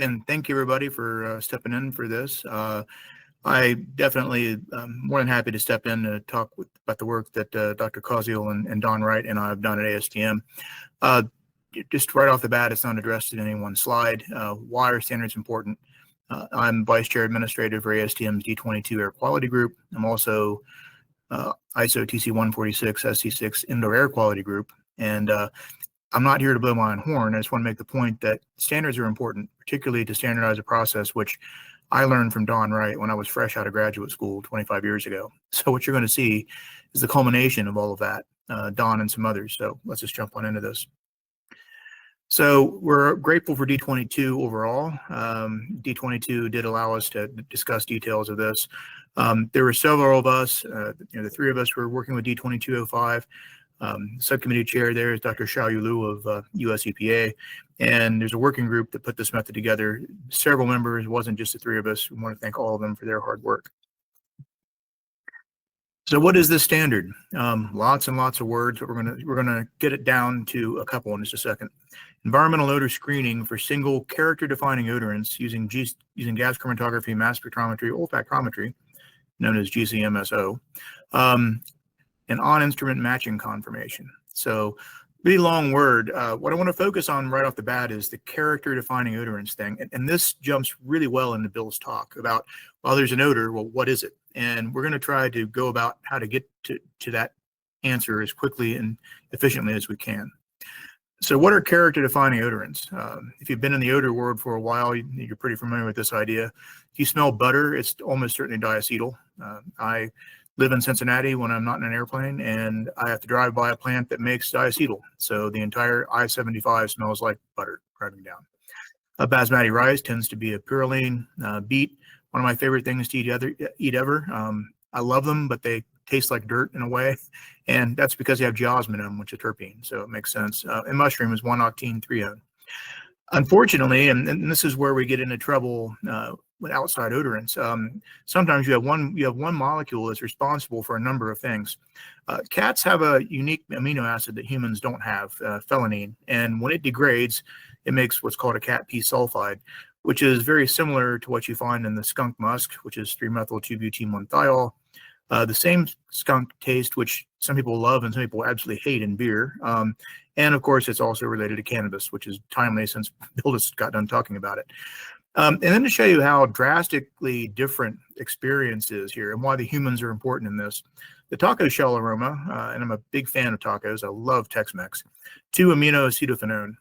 and thank you everybody for stepping in for this. I definitely more than happy to step in to talk about the work that Dr. Causiel and Don Wright and I have done at ASTM. Just right off the bat, it's not addressed in any one slide. Why are standards important? I'm Vice Chair Administrative for ASTM's D22 Air Quality Group. I'm also ISO TC 146 SC6 Indoor Air Quality Group. And I'm not here to blow my own horn. I just want to make the point that standards are important, particularly to standardize a process, which I learned from Don Wright when I was fresh out of graduate school 25 years ago. So what you're going to see is the culmination of all of that, Don and some others. So let's just jump on into this. So we're grateful for D22 overall. D22 did allow us to discuss details of this. There were several of us, the three of us were working with D2205. Subcommittee chair there is Dr. Xiaoyu Liu of US EPA, and there's a working group that put this method together. Several members, it wasn't just the three of us. We want to thank all of them for their hard work. So what is this standard? Lots and lots of words, but we're gonna get it down to a couple in just a second. Environmental odor screening for single character-defining odorants using gas chromatography, mass spectrometry, olfactometry, known as GCMSO, and on-instrument matching confirmation. So really long word. What I want to focus on right off the bat is the character-defining odorants thing. And this jumps really well into Bill's talk about, well, there's an odor, well, what is it? And we're going to try to go about how to get to that answer as quickly and efficiently as we can. So what are character-defining odorants? If you've been in the odor world for a while, you're pretty familiar with this idea. If you smell butter, it's almost certainly diacetyl. I live in Cincinnati when I'm not in an airplane, and I have to drive by a plant that makes diacetyl. So the entire I-75 smells like butter driving down. Basmati rice tends to be a purulene. Beet, one of my favorite things to eat ever. I love them, but they taste like dirt in a way. And that's because they have geosmin in them, which is terpene. So it makes sense. And mushroom is 1-octene-3-one. Unfortunately, and this is where we get into trouble with outside odorants. Sometimes you have one molecule that's responsible for a number of things. Cats have a unique amino acid that humans don't have, phelanine, and when it degrades, it makes what's called a cat P sulfide, which is very similar to what you find in the skunk musk, which is 3-methyl-2-butene-1-thiol. The same skunk taste, which some people love and some people absolutely hate in beer. And of course, it's also related to cannabis, which is timely since Bill just got done talking about it. And then to show you how drastically different experience is here and why the humans are important in this, the taco shell aroma, and I'm a big fan of tacos, I love Tex-Mex, 2-aminoacetophenone.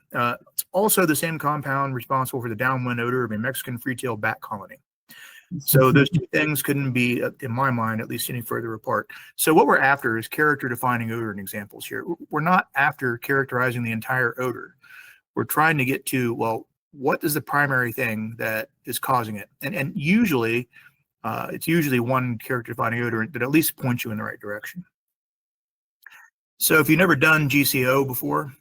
It's also the same compound responsible for the downwind odor of a Mexican free-tailed bat colony. So those two things couldn't be, in my mind, at least any further apart. So what we're after is character-defining odor and examples here. We're not after characterizing the entire odor. We're trying to get to, well, what is the primary thing that is causing it? And usually, it's usually one character-defining odorant that at least points you in the right direction. So if you've never done GCO before,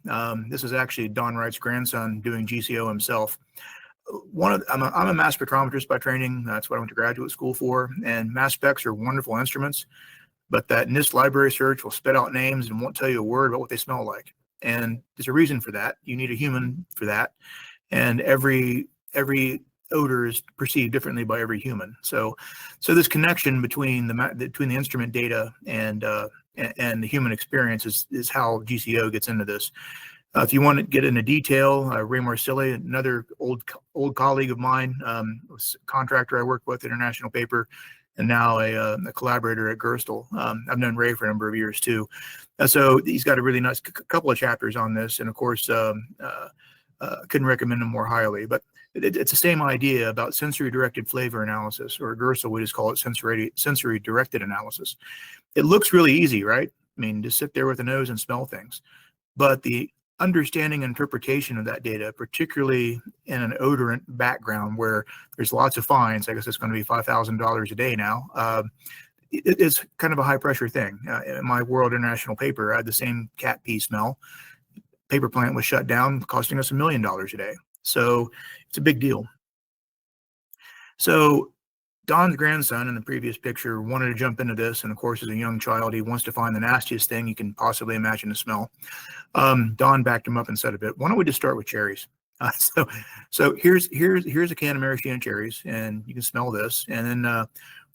this is actually Don Wright's grandson doing GCO himself. I'm a mass spectrometrist by training. That's what I went to graduate school for. And mass specs are wonderful instruments, but that NIST library search will spit out names and won't tell you a word about what they smell like. And there's a reason for that. You need a human for that. And every odor is perceived differently by every human. So this connection between the instrument data and the human experience is how GCO gets into this. If you want to get into detail, Ray Marsilli, another old colleague of mine, was a contractor I worked with, International Paper, and now a collaborator at Gerstle. I've known Ray for a number of years too. So he's got a really nice couple of chapters on this, and of course, couldn't recommend him more highly. But it's the same idea about sensory-directed flavor analysis, or Gerstle, we just call it sensory-directed analysis. It looks really easy, right? I mean, just sit there with a nose and smell things. But the understanding and interpretation of that data, particularly in an odorant background where there's lots of fines, I guess it's going to be $5,000 a day now, it's kind of a high pressure thing. In my World International Paper, I had the same cat pee smell. Paper plant was shut down, costing us $1 million a day. So it's a big deal. So Don's grandson in the previous picture wanted to jump into this, and of course, as a young child, he wants to find the nastiest thing you can possibly imagine to smell. Don backed him up and said a bit, why don't we just start with cherries? So here's a can of maraschino cherries, and you can smell this, and then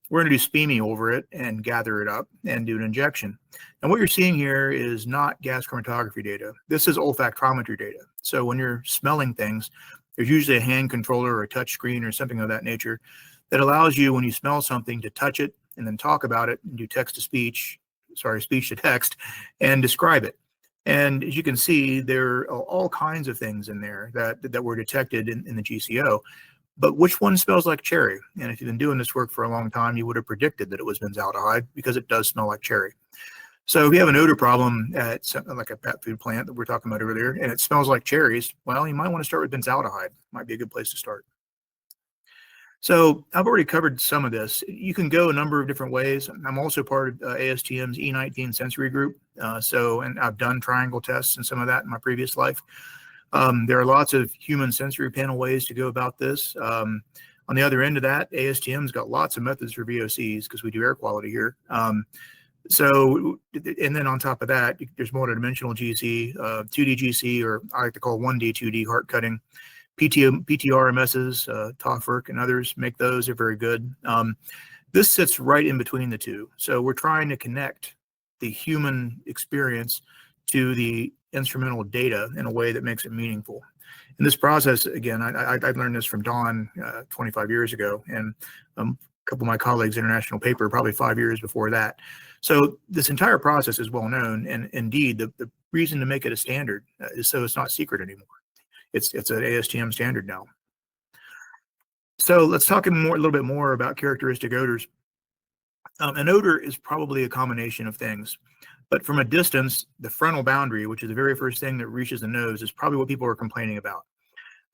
we're going to do SPME over it and gather it up and do an injection. And what you're seeing here is not gas chromatography data. This is olfactometry data. So when you're smelling things, there's usually a hand controller or a touch screen or something of that nature that allows you, when you smell something, to touch it and then talk about it and do text to speech, speech to text, and describe it. And as you can see, there are all kinds of things in there that were detected in the GCO. But which one smells like cherry? And if you've been doing this work for a long time, you would have predicted that it was benzaldehyde, because it does smell like cherry. So if you have an odor problem at something like a pet food plant that we were talking about earlier, and it smells like cherries, well, you might want to start with benzaldehyde. Might be a good place to start. So I've already covered some of this. You can go a number of different ways. I'm also part of ASTM's E19 sensory group. And I've done triangle tests and some of that in my previous life. There are lots of human sensory panel ways to go about this. On the other end of that, ASTM's got lots of methods for VOCs, because we do air quality here. And then on top of that, there's multidimensional GC, 2D GC, or I like to call 1D, 2D heart cutting. PTRMSs, TOFRC and others make those. They're very good. This sits right in between the two. So we're trying to connect the human experience to the instrumental data in a way that makes it meaningful. In this process, again, I learned this from Don 25 years ago, and a couple of my colleagues, international paper, probably 5 years before that. So this entire process is well known, and indeed, the reason to make it a standard is so it's not secret anymore. It's an ASTM standard now. So let's talk a little bit more about characteristic odors. An odor is probably a combination of things, but from a distance, the frontal boundary, which is the very first thing that reaches the nose, is probably what people are complaining about.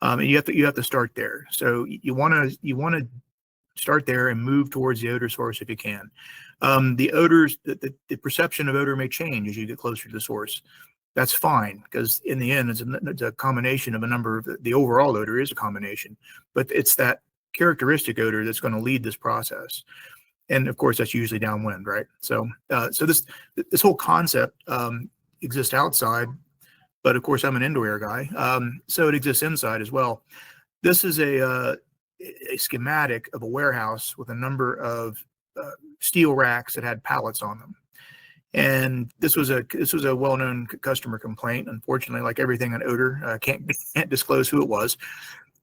And you have to start there. So you want to start there and move towards the odor source if you can. The odors, the perception of odor may change as you get closer to the source. That's fine, because in the end, it's a combination of a number of the overall odor is a combination, but it's that characteristic odor that's going to lead this process. And of course, that's usually downwind, right? So this whole concept exists outside, but of course, I'm an indoor air guy, so it exists inside as well. This is a schematic of a warehouse with a number of steel racks that had pallets on them. And this was a well-known customer complaint. Unfortunately, like everything in odor, can't disclose who it was.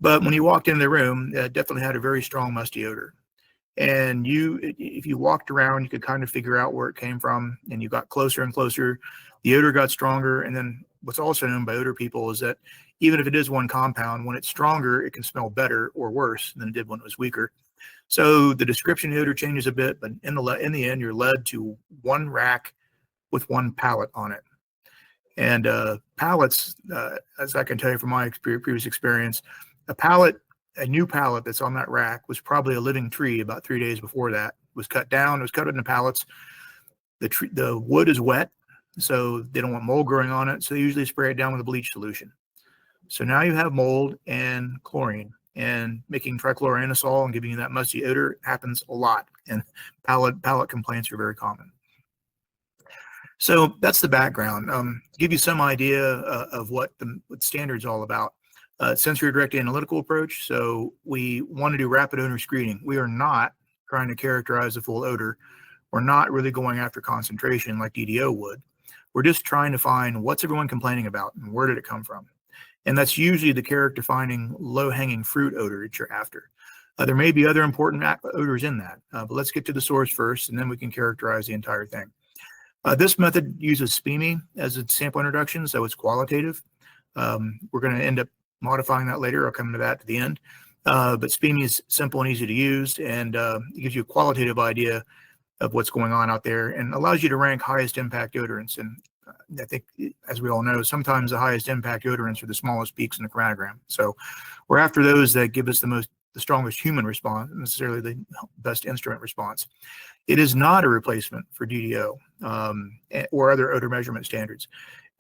But when you walked into the room, it definitely had a very strong musty odor. And if you walked around, you could kind of figure out where it came from. And you got closer and closer, the odor got stronger. And then what's also known by odor people is that even if it is one compound, when it's stronger, it can smell better or worse than it did when it was weaker. So the description of the odor changes a bit, but in the end, you're led to one rack with one pallet on it. And pallets, as I can tell you from my previous experience, a new pallet that's on that rack was probably a living tree about 3 days before that. It was cut down, it was cut into pallets. The wood is wet, so they don't want mold growing on it, so they usually spray it down with a bleach solution. So now you have mold and chlorine, and making trichloroanisole and giving you that musty odor happens a lot, and pallet complaints are very common. So that's the background. To give you some idea of what the standard's all about. Sensory direct analytical approach. So we want to do rapid odor screening. We are not trying to characterize the full odor. We're not really going after concentration like DDO would. We're just trying to find what's everyone complaining about and where did it come from. And that's usually the character-defining low-hanging fruit odor that you're after. There may be other important odors in that, but let's get to the source first, and then we can characterize the entire thing. This method uses SPME as a sample introduction, so it's qualitative. We're going to end up modifying that later. I'll come to that at the end. But SPME is simple and easy to use, and it gives you a qualitative idea of what's going on out there and allows you to rank highest impact odorants. And I think, as we all know, sometimes the highest impact odorants are the smallest peaks in the chromatogram. So we're after those that give us the strongest human response, not necessarily the best instrument response. It is not a replacement for DDO or other odor measurement standards.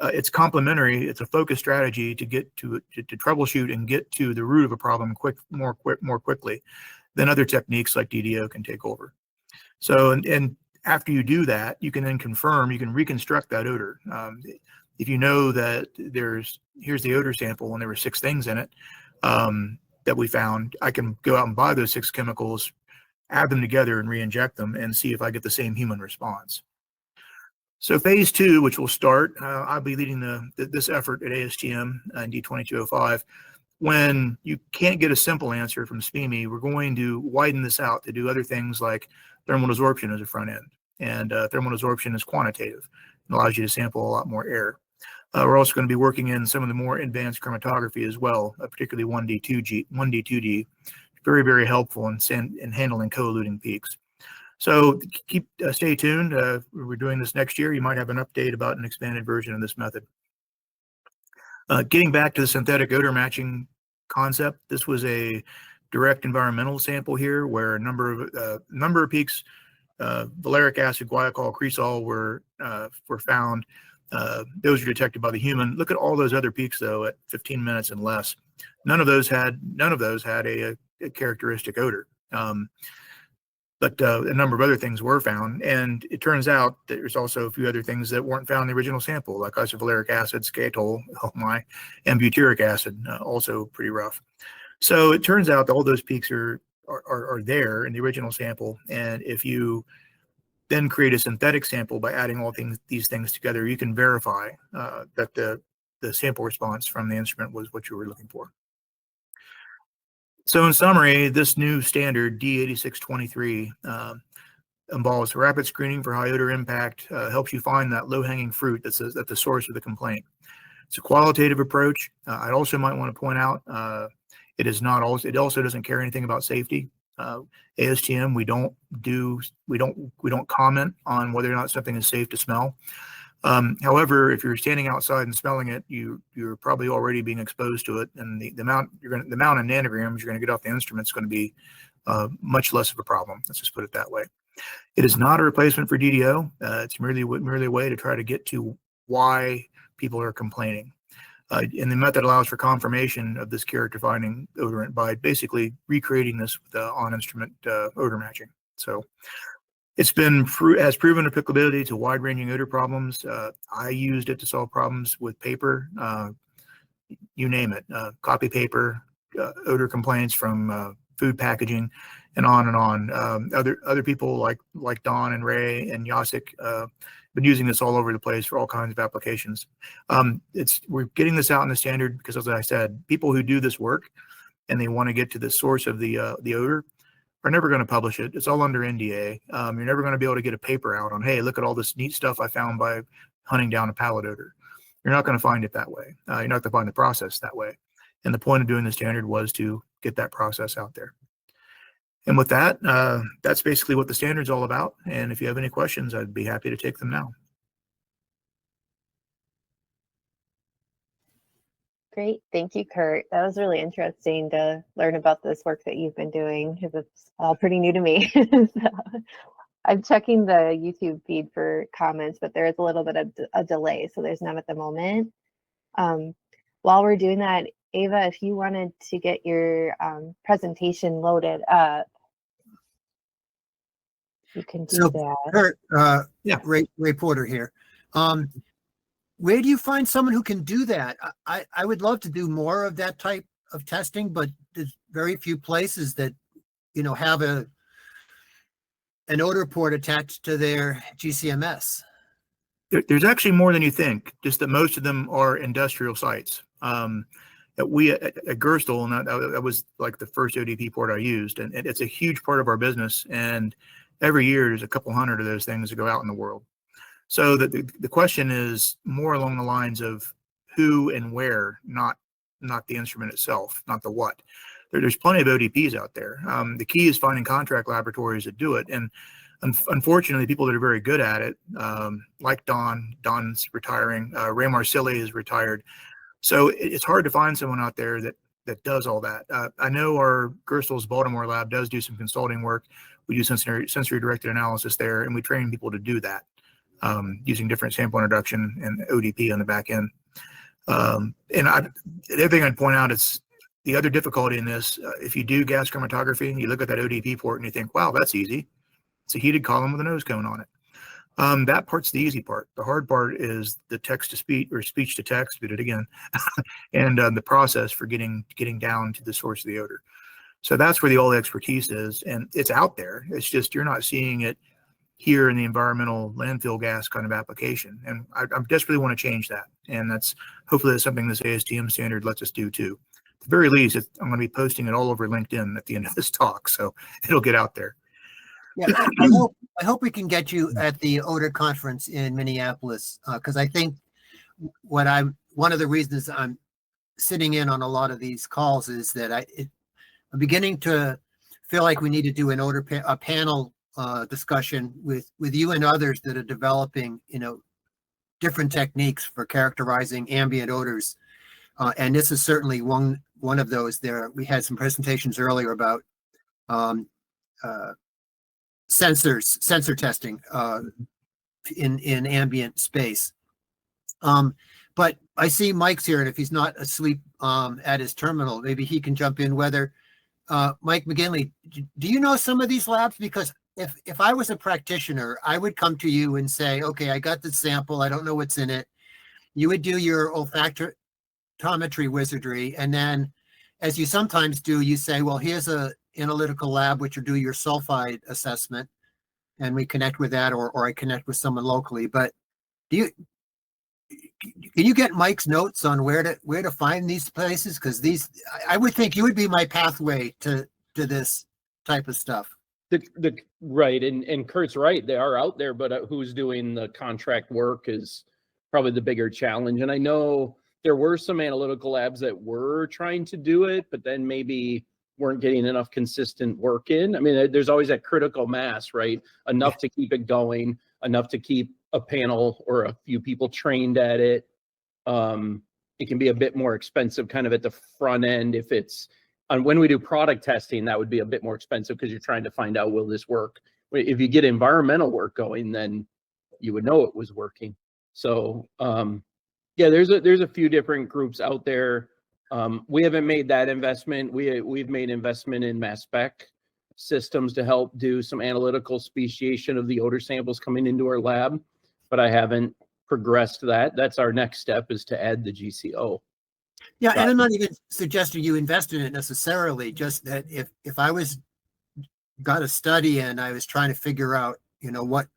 It's complementary. It's a focused strategy to get to troubleshoot and get to the root of a problem more quickly than other techniques like DDO can take over. So, and after you do that, you can then confirm, you can reconstruct that odor. if you know that here's the odor sample and there were 6 things in it that we found, I can go out and buy those 6 chemicals, add them together and re-inject them and see if I get the same human response. So phase 2, which will start, I'll be leading this effort at ASTM in D2205. When you can't get a simple answer from SPME, we're going to widen this out to do other things like thermal absorption as a front end. And thermal absorption is quantitative. It allows you to sample a lot more air. We're also going to be working in some of the more advanced chromatography as well, particularly 1D, 2D. Very, very helpful in handling co-eluting peaks. So stay tuned. We're doing this next year. You might have an update about an expanded version of this method. Getting back to the synthetic odor matching concept, this was a direct environmental sample here where a number of peaks, valeric acid, guaiacol, cresol were found. Those are detected by the human. Look at all those other peaks though at 15 minutes and less. None of those had a characteristic odor. But a number of other things were found, and it turns out that there's also a few other things that weren't found in the original sample, like isovaleric acid, skatol, oh my, and butyric acid, also pretty rough. So it turns out that all those peaks are there in the original sample, and if you then create a synthetic sample by adding all these things together, you can verify that the sample response from the instrument was what you were looking for. So in summary, this new standard D8623 involves rapid screening for high odor impact, helps you find that low-hanging fruit that's at the source of the complaint. It's a qualitative approach. I also might want to point out it also doesn't care anything about safety. ASTM, we don't comment on whether or not something is safe to smell. However, if you're standing outside and smelling it, you're probably already being exposed to it, and the amount of nanograms you're going to get off the instrument is going to be much less of a problem. Let's just put it that way. It is not a replacement for DDO. It's merely a way to try to get to why people are complaining. And the method allows for confirmation of this character-defining odorant by basically recreating this with on-instrument odor matching. So it's has proven applicability to wide-ranging odor problems. I used it to solve problems with paper, you name it, copy paper, odor complaints from food packaging, and on and on. Other people like Don and Ray and Jacek been using this all over the place for all kinds of applications. We're getting this out in the standard because, as I said, people who do this work and they want to get to the source of the odor are never going to publish it. It's all under NDA. You're never going to be able to get a paper out on, hey, look at all this neat stuff I found by hunting down a pallet odor. You're not going to find it that way. You're not going to find the process that way. And the point of doing the standard was to get that process out there. And with that, that's basically what the standard's all about. And if you have any questions, I'd be happy to take them now. Great. Thank you, Kurt. That was really interesting to learn about this work that you've been doing because it's all pretty new to me. So, I'm checking the YouTube feed for comments, but there is a little bit of a delay, so there's none at the moment. While we're doing that, Ava, if you wanted to get your presentation loaded up, you can do that. Kurt, yeah, Ray Porter here. Where do you find someone who can do that? I would love to do more of that type of testing, but there's very few places that, have an odor port attached to their GCMS. There's actually more than you think, just that most of them are industrial sites. We at Gerstle, and that was like the first ODP port I used, and it's a huge part of our business. And every year there's a couple hundred of those things that go out in the world. So the question is more along the lines of who and where, not the instrument itself, not the what. There's plenty of ODPs out there. The key is finding contract laboratories that do it. And unfortunately, people that are very good at it, like Don's retiring, Ray Marsili is retired. So it's hard to find someone out there that does all that. I know our Gerstle's Baltimore lab does do some consulting work. We do sensory directed analysis there, and we train people to do that using different sample introduction and ODP on the back end. The other thing I'd point out is the other difficulty in this, if you do gas chromatography and you look at that ODP port and you think, wow, that's easy. It's a heated column with a nose cone on it. That part's the easy part. The hard part is the text to speech or speech to text, did it again, and the process for getting down to the source of the odor. So that's where all the expertise is, and it's out there. It's just you're not seeing it here in the environmental landfill gas kind of application. And I desperately want to change that. And hopefully that's something this ASTM standard lets us do too. At the very least, I'm going to be posting it all over LinkedIn at the end of this talk, so it'll get out there. Yeah, I hope we can get you at the Odor conference in Minneapolis, because I think one of the reasons I'm sitting in on a lot of these calls is that I'm beginning to feel like we need to do a panel discussion with you and others that are developing, different techniques for characterizing ambient odors, and this is certainly one of those. We had some presentations earlier about sensor testing in ambient space. But I see Mike's here, and if he's not asleep at his terminal, maybe he can jump in. Whether Mike McGinley, do you know some of these labs? Because if I was a practitioner, I would come to you and say, okay, I got this sample, I don't know what's in it. You would do your olfactometry wizardry, and then, as you sometimes do, you say, well, here's a analytical lab which will do your sulfide assessment, and we connect with that, or I connect with someone locally. But can you get Mike's notes on where to find these places? Because I would think you would be my pathway to this type of stuff. Right, and Kurt's right, they are out there, but who's doing the contract work is probably the bigger challenge. And I know there were some analytical labs that were trying to do it, but then maybe weren't getting enough consistent work in. I mean, there's always that critical mass, right? Enough to keep it going, enough to keep a panel or a few people trained at it. It can be a bit more expensive kind of at the front end. If it's when we do product testing, that would be a bit more expensive because you're trying to find out, will this work? If you get environmental work going, then you would know it was working. So yeah, there's a few different groups out there. We haven't made that investment. We've made investment in mass spec systems to help do some analytical speciation of the odor samples coming into our lab, but I haven't progressed that. That's our next step, is to add the GCO. Yeah, and I'm not even suggesting you invest in it necessarily, just that if I got a study and I was trying to figure out, what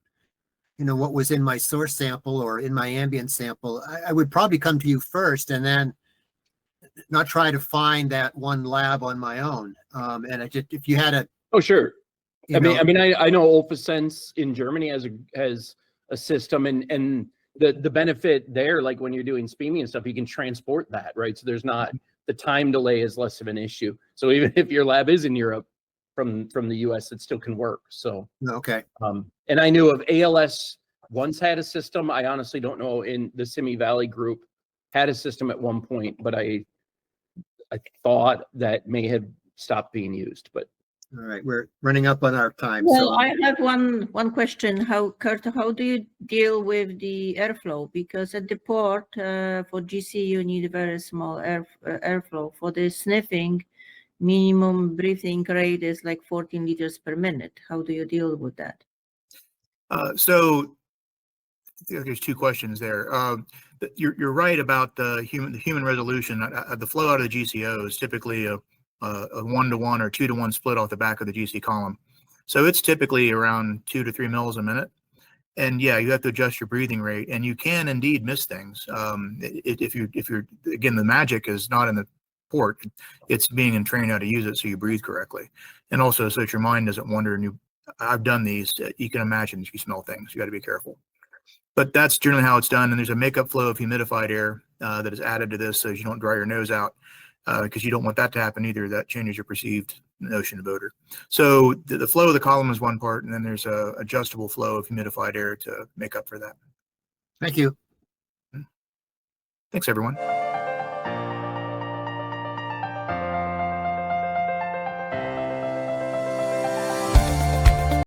was in my source sample or in my ambient sample, I would probably come to you first and then not try to find that one lab on my own. And if you had oh, sure. I know Olfasense in Germany has a system, and the benefit there, like when you're doing SPME and stuff, you can transport that, right? So there's not, the time delay is less of an issue. So even if your lab is in Europe from the US, it still can work. So okay. And I knew of ALS once had a system. I honestly don't know, in the Simi Valley group had a system at one point, but I thought that may have stopped being used. But all right, we're running up on our time. Well, so I have one question. Kurt, how do you deal with the airflow? Because at the port for GC, you need a very small airflow. For the sniffing, minimum breathing rate is like 14 liters per minute. How do you deal with that? So there's two questions there. You're right about the human resolution. The flow out of the GCO is typically a 1-to-1 or 2-to-1 split off the back of the GC column. So it's typically around 2 to 3 mils a minute. And yeah, you have to adjust your breathing rate, and you can indeed miss things. If you're again, the magic is not in the port, it's being trained how to use it so you breathe correctly. And also so that your mind doesn't wander. And I've done these, you can imagine if you smell things, you got to be careful. But that's generally how it's done. And there's a makeup flow of humidified air that is added to this so you don't dry your nose out, because you don't want that to happen either. That changes your perceived notion of odor. So the flow of the column is one part, and then there's a adjustable flow of humidified air to make up for that. thank you. Thanks, everyone.